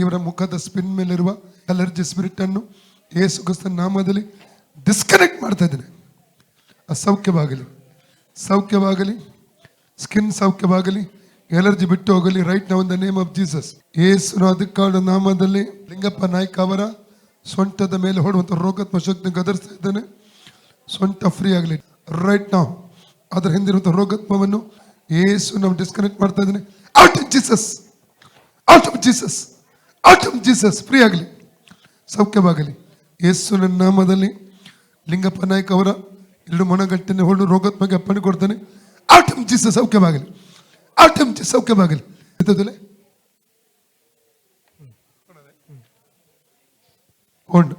ಇವರ ಮುಖದ ಸ್ಪಿನ್ ಮೇಲಿರುವ ಅಲರ್ಜಿ ಸ್ಪಿರಿಟ್ ಅನ್ನು ಯೇಸು ಕ್ರಿಸ್ತನ ನಾಮದಲ್ಲಿ ಡಿಸ್ಕನೆಕ್ಟ್ ಮಾಡ್ತಾ ಇದ್ದೇನೆ. ಸೌಖ್ಯವಾಗಲಿ, ಸೌಖ್ಯವಾಗಲಿ, ಸ್ಕಿನ್ ಸೌಖ್ಯವಾಗಲಿ, ಎಲರ್ಜಿ ಬಿಟ್ಟು ಹೋಗಲಿ. Right now in the name of Jesus. ಯೇಸುವಿನ ಅಧಿಕಾರ ನಾಮದಲ್ಲಿ ಲಿಂಗಪ್ಪ ನಾಯ್ಕ ಅವರ ಸೊಂಟದ ಮೇಲೆ ಹೊಡುವಂಥ ರೋಗಾತ್ಮ ಶಕ್ತಿ ಗದರಿಸ್ತಾ ಇದ್ದಾನೆ. ಸೊಂಟ ಫ್ರೀ ಆಗಲಿ ರೈಟ್ ನಾವು. ಅದರ ಹಿಂದಿರುವಂಥ ರೋಗಾತ್ಮವನ್ನು ಯೇಸು ನಾವು ಡಿಸ್ಕನೆಕ್ಟ್ ಮಾಡ್ತಾ ಇದ್ದೇನೆ. Out of Jesus, out of Jesus, out of Jesus. Free ಆಗಲಿ, ಸೌಖ್ಯವಾಗಲಿ ಯೇಸುವಿನ ನಾಮದಲ್ಲಿ. ಲಿಂಗಪ್ಪ ನಾಯ್ಕ ಅವರ 2 ಮೊಣಗಟ್ಟಿನ ಹೊಡು ರೋಗಾತ್ಮಗೆ ಅಪ್ಪಣೆ ಕೊಡ್ತಾನೆ. ಔಟ್ ಆಫ್ ಜೀಸಸ್, ಸೌಖ್ಯವಾಗಲಿ, ಔಟ್ ಆಫ್ ಜೀಸಸ್, ಸೌಖ್ಯವಾಗಲಿ. ಹೊಂಡು